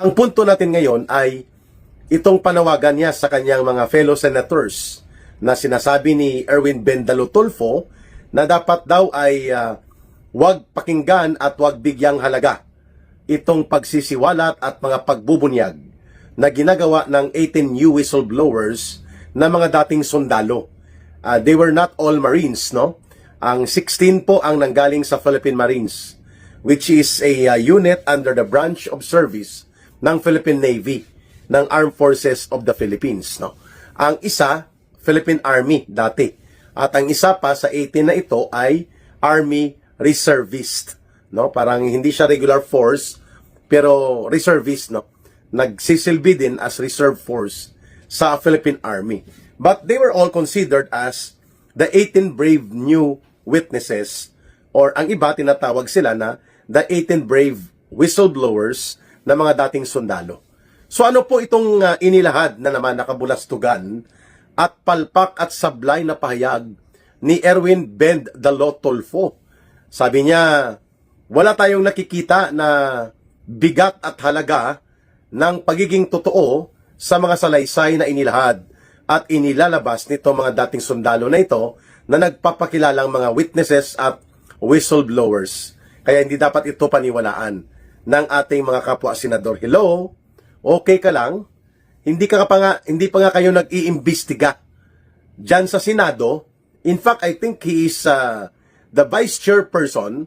Ang punto natin ngayon ay itong panawagan niya sa kanyang mga fellow senators na sinasabi ni Erwin Bendalo Tulfo na dapat daw ay wag pakinggan at wag bigyang halaga itong pagsisiwalat at mga pagbubunyag na ginagawa ng 18 new whistleblowers na mga dating sundalo. They were not all Marines, no? Ang 16 po ang nanggaling sa Philippine Marines, which is a unit under the branch of service ng Philippine Navy, ng Armed Forces of the Philippines, no? Ang isa, Philippine Army dati. At ang isa pa sa 18 na ito ay Army Reservist, no? Parang hindi siya regular force, pero reservist, no? Nagsisilbi din as reserve force sa Philippine Army. But they were all considered as the 18 brave new witnesses, or ang iba tinatawag sila na the 18 brave whistleblowers na mga dating sundalo. So ano po itong inilahad na naman nakabulastugan at palpak at sablay na pahayag ni Erwin Bendalo Tulfo? Sabi niya, wala tayong nakikita na bigat at halaga ng pagiging totoo sa mga salaysay na inilahad at inilalabas nito mga dating sundalo na ito na nagpapakilalang mga witnesses at whistleblowers. Kaya hindi dapat ito paniwalaan ng ating mga kapwa senador. Hello? Okay ka lang? Hindi pa nga kayo nag-iimbestiga diyan sa Senado. In fact, I think he is the vice chairperson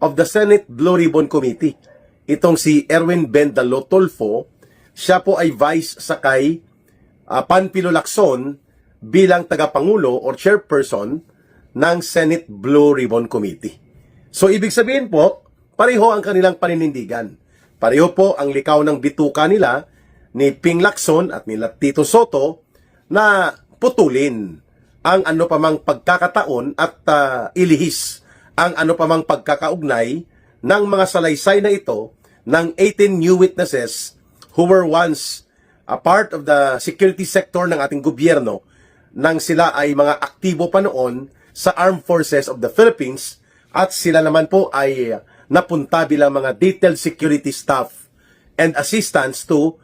of the Senate Blue Ribbon Committee. Itong si Erwin Bendalo Tulfo, siya po ay vice sa kay Panfilo Lacson bilang tagapangulo or chairperson ng Senate Blue Ribbon Committee. So ibig sabihin po, pareho ang kanilang paninindigan. Pareho po ang likaw ng bituka nila ni Ping Lacson at nila Tito Soto na putulin ang ano pamang pagkakataon at ilihis ang ano pamang pagkakaugnay ng mga salaysay na ito ng 18 new witnesses who were once a part of the security sector ng ating gobyerno nang sila ay mga aktibo pa noon sa Armed Forces of the Philippines at sila naman po ay napunta bilang mga detailed security staff and assistants to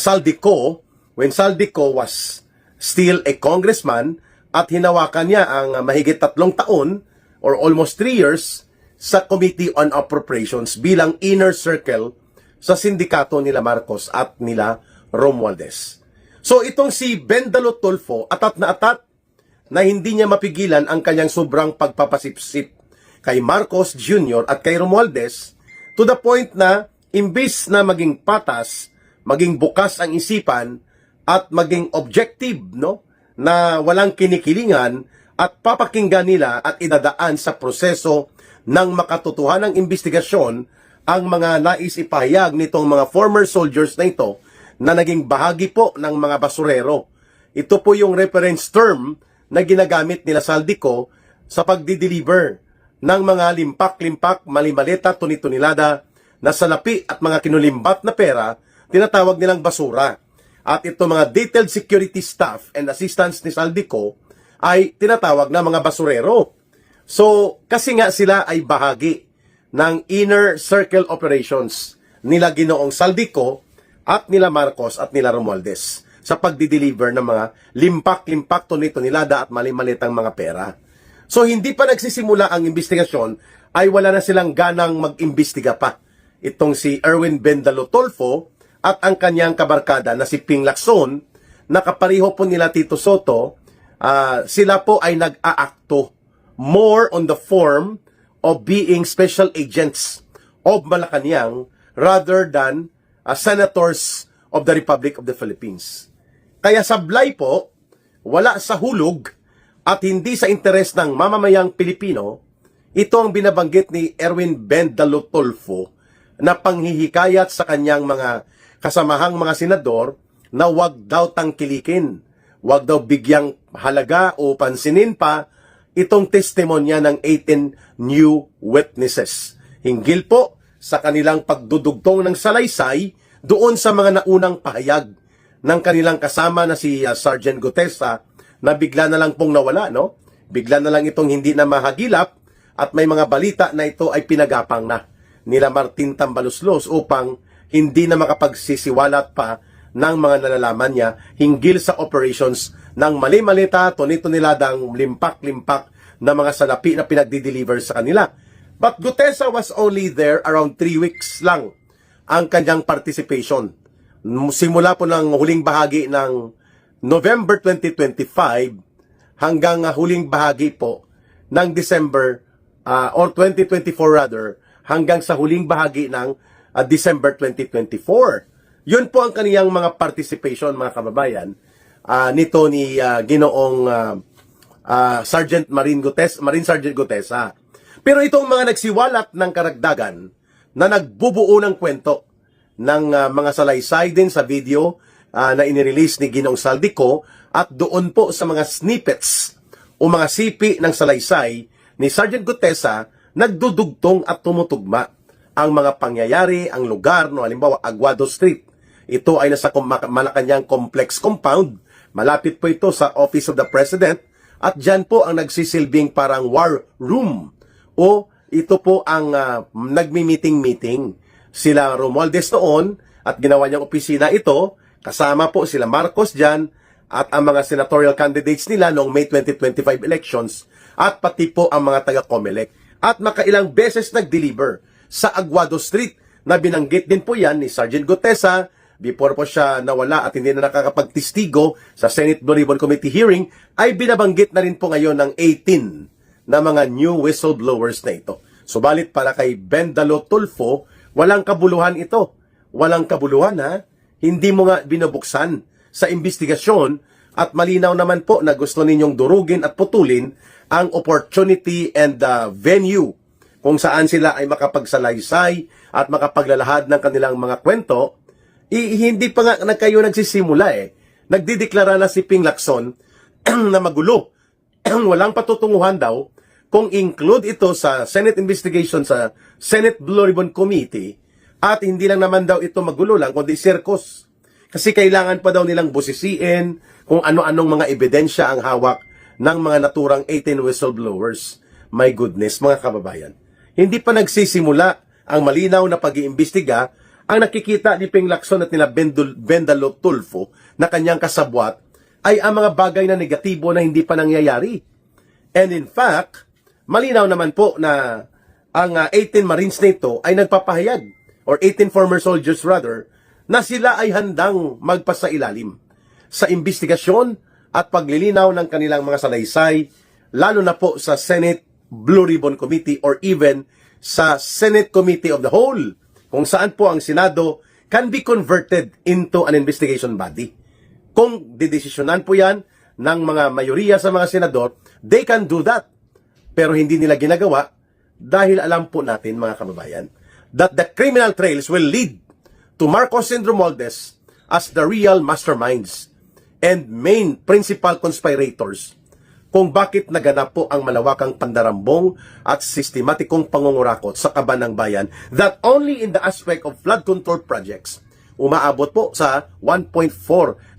Saldico when Saldico was still a congressman at hinawakan niya ang mahigit 3 taon or almost 3 years sa Committee on Appropriations bilang inner circle sa sindikato nila Marcos at nila Romualdez. So itong si Bendalo Tulfo, atat na hindi niya mapigilan ang kanyang sobrang pagpapasipsip kay Marcos Jr. at kay Romualdez to the point na imbis na maging patas, maging bukas ang isipan at maging objective, no, na walang kinikilingan at papakinggan nila at idadaan sa proseso ng makatotohanang investigasyon ang mga nais ipahayag nitong mga former soldiers na ito na naging bahagi po ng mga basurero. Ito po yung reference term na ginagamit nila Saldico sa pagdi-deliver ng mga limpak-limpak, malimaleta, tuni-tunilada na salapi at mga kinulimbat na pera, tinatawag nilang basura. At ito mga detailed security staff and assistants ni Saldico ay tinatawag na mga basurero. So, kasi nga sila ay bahagi ng inner circle operations nila Ginoong Saldico at nila Marcos at nila Romualdez sa pagdi-deliver ng mga limpak-limpak, tuni-tunilada at mali-malitang mga pera. So hindi pa nagsisimula ang investigasyon ay wala na silang ganang mag-imbestiga pa. Itong si Erwin Bendalo Tulfo at ang kanyang kabarkada na si Ping Lacson, na kapareho po nila Tito Soto, sila po ay nag-aakto more on the form of being special agents of Malacanang rather than senators of the Republic of the Philippines. Kaya sablay po, wala sa hulog at hindi sa interes ng mamamayang Pilipino, ito ang binabanggit ni Erwin Bendalo Tulfo na panghihikayat sa kanyang mga kasamahang mga senador na wag daw tangkilikin, wag daw bigyang halaga o pansinin pa itong testimonya ng 18 new witnesses. Hinggil po sa kanilang pagdudugtong ng salaysay doon sa mga naunang pahayag ng kanilang kasama na si Sergeant Gutesa na bigla na lang pong nawala, no? Bigla na lang itong hindi na mahagilap at may mga balita na ito ay pinagapang na nila Martin Tambaluslos upang hindi na makapagsisiwalat pa ng mga nalalaman niya hinggil sa operations ng mali-malita, tunit-tuniladang limpak-limpak na mga salapi na pinagdi-deliver sa kanila. But Gutesa was only there around 3 weeks lang ang kanyang participation. Simula po ng huling bahagi ng November 2025 hanggang huling bahagi po ng December or 2024 rather, hanggang sa huling bahagi ng December 2024. Yun po ang kaniyang mga participation, mga kababayan, nito ni Ginoong Sergeant Marine Sergeant Gutesa. Pero itong mga nagsiwalat ng karagdagan na nagbubuo ng kwento ng mga salaysay din sa video na inirelease ni Ginoong Saldico at doon po sa mga snippets o mga sipi ng salaysay ni Sergeant Gutesa, nagdudugtong at tumutugma ang mga pangyayari, ang lugar, no, halimbawa Aguado Street. Ito ay nasa Malacanang Complex Compound. Malapit po ito sa Office of the President at dyan po ang nagsisilbing parang war room o ito po ang nagmi-meeting-meeting. Sila Romualdez noon at ginawa niyang opisina ito, kasama po sila Marcos dyan at ang mga senatorial candidates nila noong May 2025 elections at pati po ang mga taga-COMELEC. At makailang beses nag-deliver sa Aguado Street na binanggit din po yan ni Sergeant Gutesa before po siya nawala at hindi na nakakapagtistigo sa Senate Blue Ribbon Committee hearing, ay binabanggit na rin po ngayon ng 18 na mga new whistleblowers na ito. Subalit para kay Bendalo Tulfo, walang kabuluhan ito. Walang kabuluhan ha. Hindi mo nga binubuksan sa investigasyon at malinaw naman po na gusto ninyong durugin at putulin ang opportunity and venue kung saan sila ay makapagsalaysay at makapaglalahad ng kanilang mga kwento. Hindi pa nga kayo nagsisimula Nagdideklara na si Ping Lacson na magulo. Walang patutunguhan daw kung include ito sa Senate investigation sa Senate Blue Ribbon Committee at hindi lang naman daw ito magulo lang kundi circus. Kasi kailangan pa daw nilang busisiin kung ano-anong mga ebidensya ang hawak ng mga naturang 18 whistleblowers. My goodness, mga kababayan. Hindi pa nagsisimula ang malinaw na pag-iimbestiga. Ang nakikita ni Ping Lacson at nila Bendalo Tulfo na kanyang kasabwat ay ang mga bagay na negatibo na hindi pa nangyayari. And in fact, malinaw naman po na ang 18 Marines nito ay nagpapahayag, or 18 former soldiers rather, na sila ay handang magpasailalim sa investigasyon at paglilinaw ng kanilang mga salaysay, lalo na po sa Senate Blue Ribbon Committee or even sa Senate Committee of the Whole, kung saan po ang Senado can be converted into an investigation body. Kung didesisyonan po yan ng mga mayoriya sa mga senador, they can do that. Pero hindi nila ginagawa dahil alam po natin, mga kababayan, that the criminal trails will lead to Marcos and Romualdez as the real masterminds and main principal conspirators kung bakit naganap po ang malawakang pandarambong at sistematikong pangungurakot sa kaban ng bayan that only in the aspect of flood control projects umaabot po sa 1.4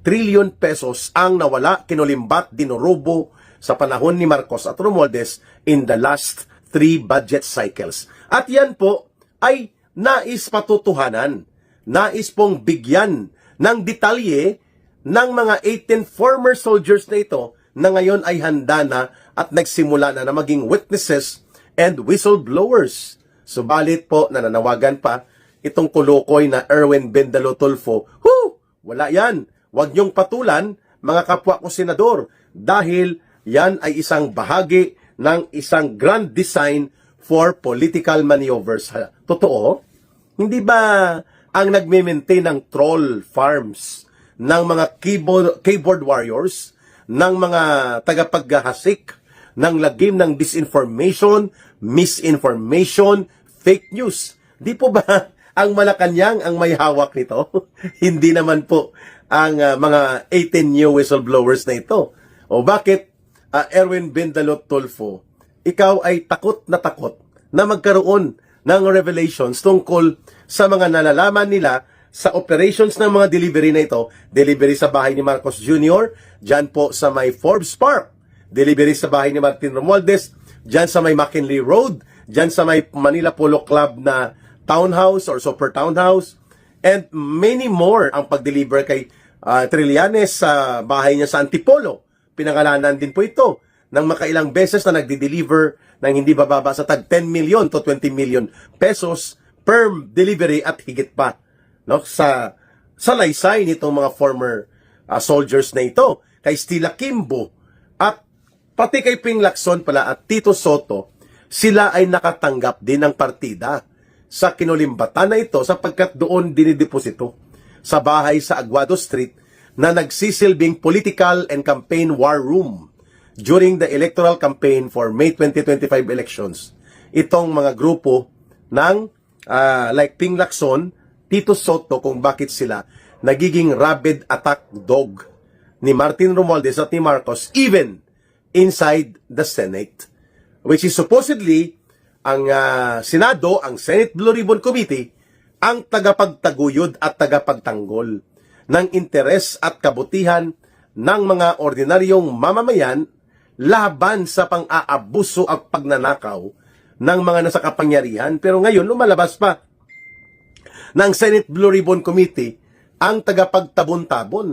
trillion pesos ang nawala, kinulimbat, dinurubo sa panahon ni Marcos at Romualdez in the last 3 budget cycles. At yan po ay nais patutuhanan, nais pong bigyan ng detalye ng mga 18 former soldiers na ito na ngayon ay handa na at nagsimula na maging witnesses and whistleblowers. Subalit po, nananawagan pa itong kulukoy na Erwin Bendalo Tulfo, wala yan. Huwag niyong patulan, mga kapwa ko senador, dahil yan ay isang bahagi ng isang grand design for political maneuvers. Totoo? Hindi ba ang nagme-maintain ng troll farms, ng mga keyboard warriors, ng mga tagapaghahasik, ng lagim ng disinformation, misinformation, fake news? Di po ba ang Malacanang ang may hawak nito? Hindi naman po ang mga 18 new whistleblowers na ito. O bakit, Erwin Bendalo Tulfo, ikaw ay takot na magkaroon ng revelations tungkol sa mga nalalaman nila sa operations ng mga delivery na ito? Delivery sa bahay ni Marcos Jr., dyan po sa may Forbes Park. Delivery sa bahay ni Martin Romualdez, dyan sa may McKinley Road, dyan sa may Manila Polo Club na townhouse or super townhouse. and many more ang pag-deliver kay Trillanes sa bahay niya sa Antipolo. Pinangalanan din po ito ng makailang beses na nagdi-deliver ng hindi bababa sa tag 10 million to 20 million pesos per delivery at higit pa, no, sa salaysay nitong mga former soldiers na ito, kay Stila Kimbo at pati kay Ping Lacson pala at Tito Soto. Sila ay nakatanggap din ng partida sa kinulimbatan na ito sapagkat doon dinideposito sa bahay sa Aguado Street na nagsisilbing political and campaign war room during the electoral campaign for May 2025 elections. Itong mga grupo ng like Ping Lacson, Tito Soto, kung bakit sila nagiging rabid attack dog ni Martin Romualdez at ni Marcos even inside the Senate, which is supposedly ang Senado, ang Senate Blue Ribbon Committee, ang tagapagtaguyod at tagapagtanggol ng interes at kabutihan ng mga ordinaryong mamamayan laban sa pang-aabuso at pagnanakaw ng mga nasa kapangyarihan. Pero ngayon, lumalabas pa ng Senate Blue Ribbon Committee ang tagapagtabon-tabon,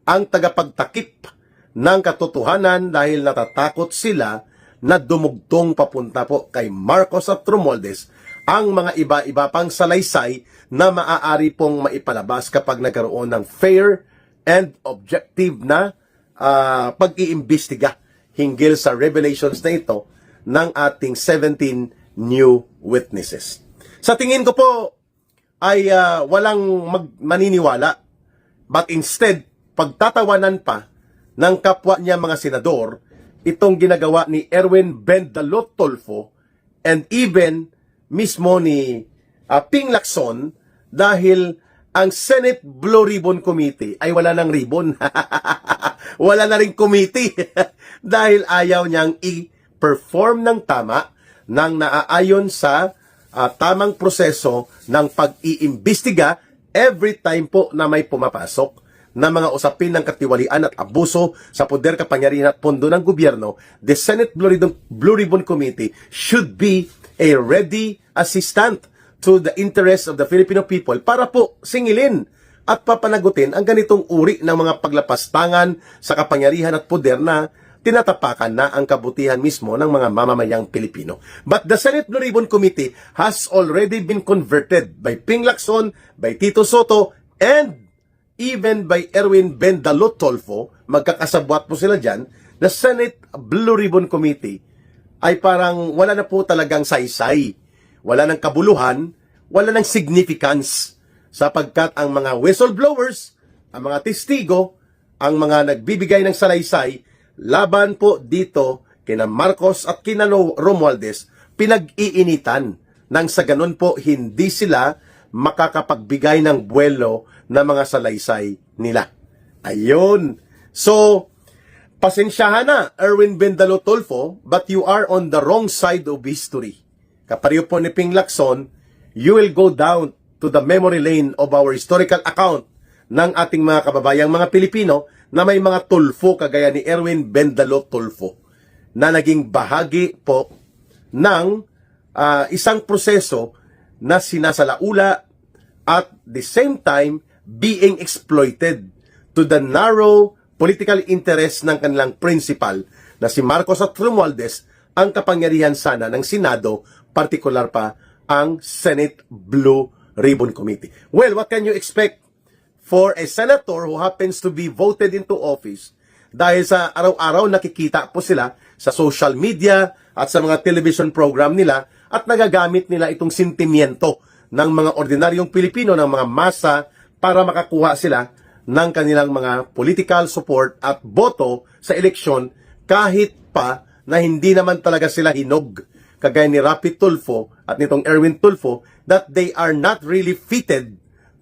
ang tagapagtakip ng katotohanan dahil natatakot sila na dumugtong papunta po kay Marcos at Romualdez ang mga iba-iba pang salaysay na maaari pong maipalabas kapag nagkaroon ng fair and objective na pag-iimbestiga hinggil sa revelations na ito ng ating 17 new witnesses. Sa tingin ko po ay walang maniniwala, but instead pagtatawanan pa ng kapwa niya mga senador itong ginagawa ni Erwin Bendalot Tolfo and even mismo ni Ping Lacson, dahil ang Senate Blue Ribbon Committee ay wala ng ribbon. Wala na ring committee dahil ayaw niyang i-perform ng tama nang naaayon sa tamang proseso ng pag-iimbestiga every time po na may pumapasok na mga usapin ng katiwalian at abuso sa poder, kapangyarihan at pondo ng gobyerno. The Senate Blue Ribbon Committee should be a ready assistant to the interests of the Filipino people para po singilin at papanagutin ang ganitong uri ng mga paglapastangan sa kapangyarihan at poder na tinatapakan na ang kabutihan mismo ng mga mamamayang Pilipino. But the Senate Blue Ribbon Committee has already been converted by Ping Lacson, by Tito Soto, and even by Erwin Bendalot Tolfo. Magkakasabwat po sila dyan. The Senate Blue Ribbon Committee ay parang wala na po talagang saysay, wala ng kabuluhan, wala ng significance, sapagkat ang mga whistleblowers, ang mga testigo, ang mga nagbibigay ng salaysay laban po dito kina Marcos at kina Romualdez, pinag-iinitan nang sa ganun po hindi sila makakapagbigay ng buwelo na mga salaysay nila. Ayun. So, pasensyahan na, Erwin Bendalot Tolfo, but you are on the wrong side of history. Kapareho po ni Ping Lacson, you will go down to the memory lane of our historical account ng ating mga kababayang mga Pilipino na may mga tulfo kagaya ni Erwin Bendalot Tolfo na naging bahagi po ng isang proseso na sinasalaula at the same time being exploited to the narrow political interest ng kanilang principal na si Marcos at Romualdez, ang kapangyarihan sana ng Senado, partikular pa ang Senate Blue Ribbon Committee. Well, what can you expect for a senator who happens to be voted into office dahil sa araw-araw nakikita po sila sa social media at sa mga television program nila at nagagamit nila itong sentimiento ng mga ordinaryong Pilipino, ng mga masa para makakuha sila ng kanilang mga political support at boto sa eleksyon kahit pa na hindi naman talaga sila hinog kagaya ni Rapi Tulfo at nitong Erwin Tulfo that they are not really fitted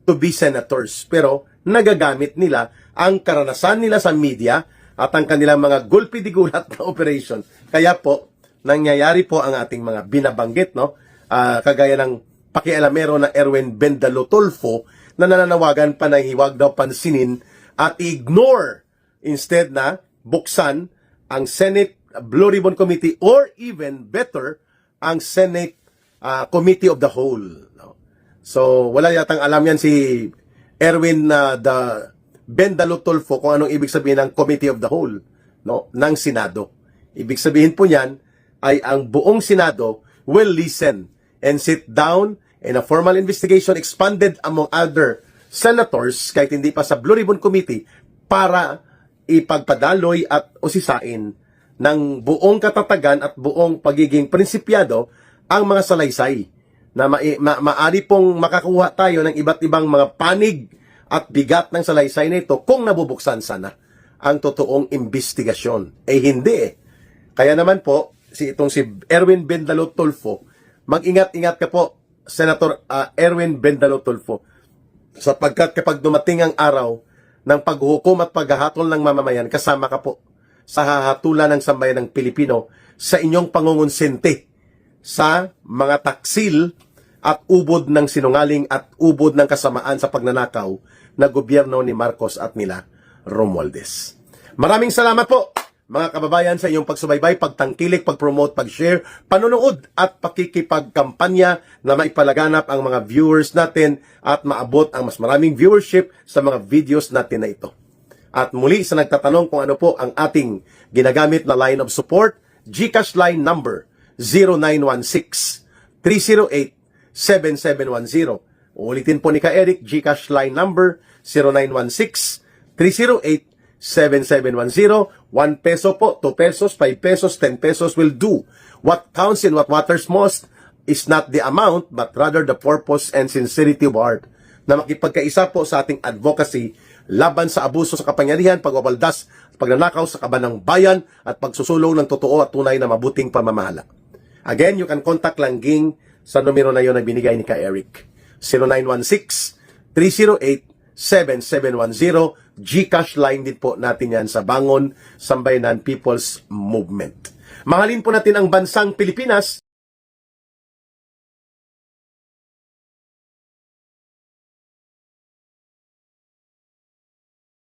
to be senators. Pero nagagamit nila ang karanasan nila sa media at ang kanilang mga gulpi-digulat na operation. Kaya po, nangyayari po ang ating mga binabanggit, no? Kagaya ng pakialamero na Erwin Bendalot Tolfo na nananawagan pa na hiwag daw pansinin at ignore instead na buksan ang Senate Blue Ribbon Committee or even better, ang Senate Committee of the Whole. No? So, wala yatang alam yan si Erwin Bendalo Tulfo kung anong ibig sabihin ng Committee of the Whole, no, ng Senado. Ibig sabihin po niyan ay ang buong Senado will listen and sit down in a formal investigation expanded among other senators kahit hindi pa sa Blue Ribbon Committee para ipagpadaloy at usisain ng buong katatagan at buong pagiging prinsipyado ang mga salaysay na maari pong makakuha tayo ng iba't ibang mga panig at bigat ng salaysay na ito kung nabubuksan sana ang totoong investigasyon. Eh hindi eh. Kaya naman po, si Erwin Bendalo Tulfo, mag-ingat-ingat ka po, Senator Erwin Bendalo Tulfo, sapagkat kapag dumating ang araw ng paghukom at paghahatol ng mamamayan, kasama ka po sa hahatulan ng sambayan ng Pilipino sa inyong pangungunsente sa mga taksil at ubod ng sinungaling at ubod ng kasamaan sa pagnanakaw na gobyerno ni Marcos at nila Romualdez. Maraming salamat po mga kababayan sa inyong pagsubaybay, pagtangkilik, pag-promote, pag-share, panonood at pakikipagkampanya na maipalaganap ang mga viewers natin at maabot ang mas maraming viewership sa mga videos natin na ito. At muli sa nagtatanong kung ano po ang ating ginagamit na line of support, GCash line number 0916-308-7710. Uulitin po ni Ka Eric, GCash line number 0916-308-7710. 1 peso po, 2 pesos, 5 pesos, 10 pesos will do. What counts and what matters most is not the amount but rather the purpose and sincerity of heart na makipagkaisa po sa ating advocacy laban sa abuso sa kapangyarihan, pagwabaldas, pagnanakaw sa kaban ng bayan at pagsusulong ng totoo at tunay na mabuting pamamahala. Again, you can contact Langging sa numero na yun na binigay ni Ka Eric. 0916-308-7710. GCash line din po natin yan sa Bangon Sambayanan People's Movement. Mahalin po natin ang bansang Pilipinas.